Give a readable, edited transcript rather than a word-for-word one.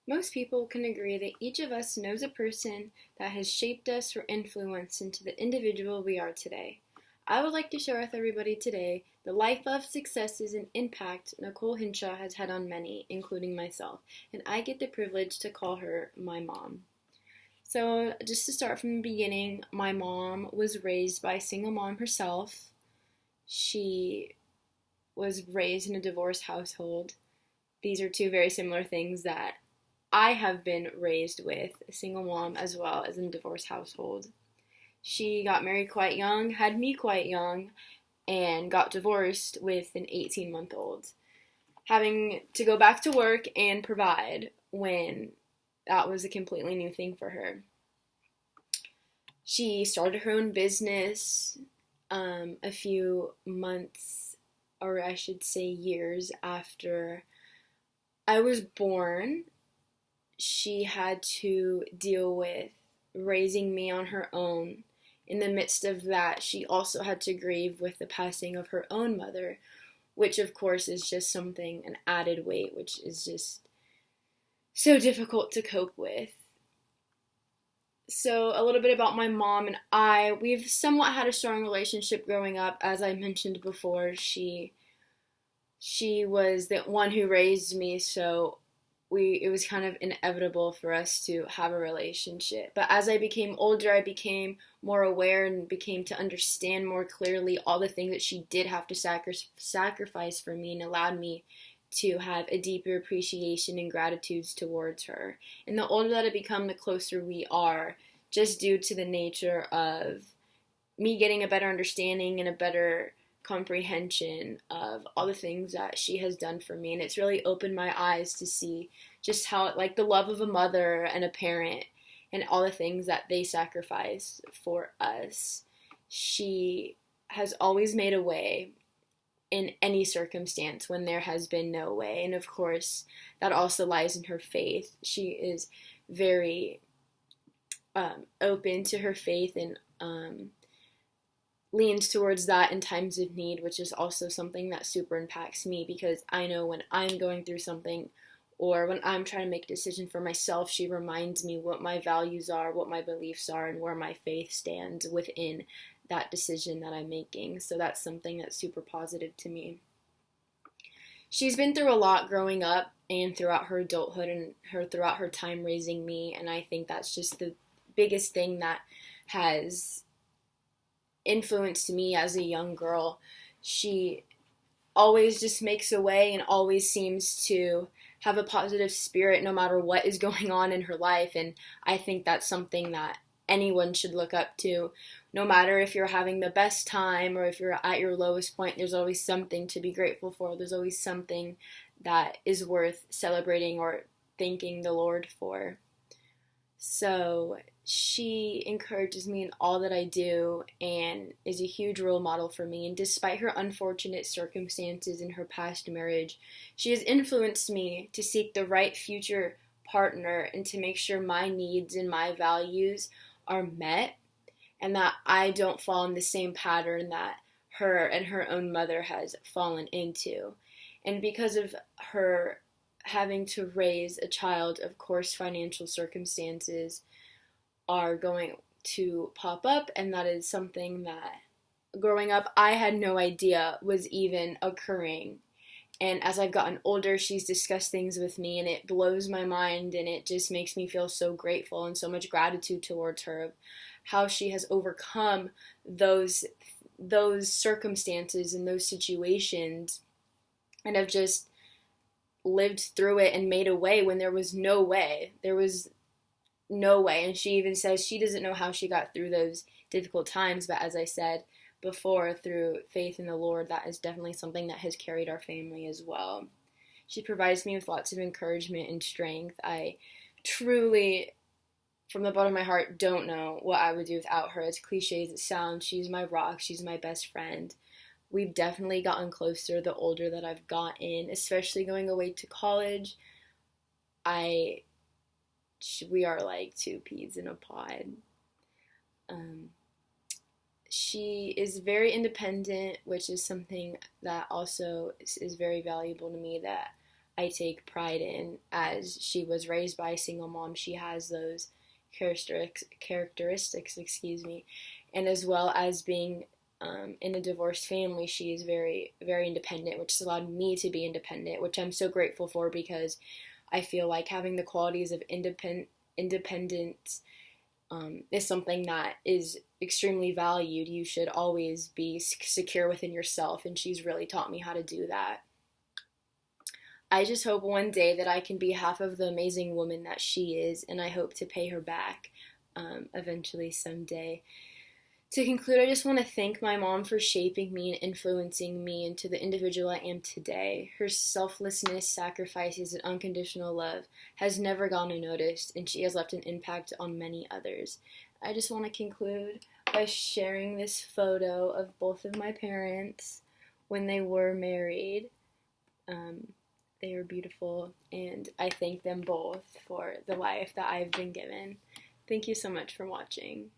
Most people can agree that each of us knows a person that has shaped us or influenced into the individual we are today. I would like to share with everybody today the life of successes and impact Nicole Hinshaw has had on many, including myself, and I get the privilege to call her my mom. So, just to start from the beginning, my mom was raised by a single mom herself. She was raised in a divorced household. These are two very similar things that I have been raised with, a single mom as well as in a divorced household. She got married quite young, had me quite young, and got divorced with an 18-month-old, having to go back to work and provide when that was a completely new thing for her. She started her own business a few months, or I should say years after I was born. She had to deal with raising me on her own. In the midst of that, she also had to grieve with the passing of her own mother, which of course is just something, an added weight, which is just so difficult to cope with. So a little bit about my mom and I. We've somewhat had a strong relationship growing up. As I mentioned before, she was the one who raised me, so it was kind of inevitable for us to have a relationship. But as I became older, I became more aware and became to understand more clearly all the things that she did have to sacrifice for me, and allowed me to have a deeper appreciation and gratitude towards her. And the older that I become, the closer we are, just due to the nature of me getting a better understanding and a better comprehension of all the things that she has done for me. And it's really opened my eyes to see just how, like, the love of a mother and a parent and all the things that they sacrifice for us. She has always made a way in any circumstance when there has been no way. And of course, that also lies in her faith. She is very open to her faith and leans towards that in times of need, which is also something that super impacts me, because I know when I'm going through something or when I'm trying to make a decision for myself, she reminds me what my values are, what my beliefs are, and where my faith stands within that decision that I'm making. So that's something that's super positive to me. She's been through a lot growing up and throughout her adulthood and throughout her time raising me, and I think that's just the biggest thing that has influenced me as a young girl. She always just makes a way and always seems to have a positive spirit no matter what is going on in her life, and I think that's something that anyone should look up to. No matter if you're having the best time or if you're at your lowest point, there's always something to be grateful for. There's always something that is worth celebrating or thanking the Lord for. So she encourages me in all that I do and is a huge role model for me. And despite her unfortunate circumstances in her past marriage, she has influenced me to seek the right future partner and to make sure my needs and my values are met, and that I don't fall in the same pattern that her and her own mother has fallen into. And because of her having to raise a child, of course, financial circumstances are going to pop up, and that is something that growing up I had no idea was even occurring. And as I've gotten older, she's discussed things with me, and it blows my mind, and it just makes me feel so grateful and so much gratitude towards her of how she has overcome those circumstances and those situations, and have just lived through it and made a way when there was no way. There was no way. And she even says she doesn't know how she got through those difficult times, but as I said before, through faith in the Lord, that is definitely something that has carried our family as well. She provides me with lots of encouragement and strength. I truly, from the bottom of my heart, don't know what I would do without her. As cliche as it sounds, she's my rock. She's my best friend. We've definitely gotten closer the older that I've gotten, especially going away to college. We are like two peas in a pod. She is very independent, which is something that also is very valuable to me, that I take pride in. As she was raised by a single mom, she has those characteristics, excuse me, and as well as being in a divorced family, she is very, very independent, which has allowed me to be independent, which I'm so grateful for, because I feel like having the qualities of independence is something that is extremely valued. You should always be secure within yourself, and she's really taught me how to do that. I just hope one day that I can be half of the amazing woman that she is, and I hope to pay her back eventually someday. To conclude, I just want to thank my mom for shaping me and influencing me into the individual I am today. Her selflessness, sacrifices, and unconditional love has never gone unnoticed, and she has left an impact on many others. I just want to conclude by sharing this photo of both of my parents when they were married. They were beautiful, and I thank them both for the life that I've been given. Thank you so much for watching.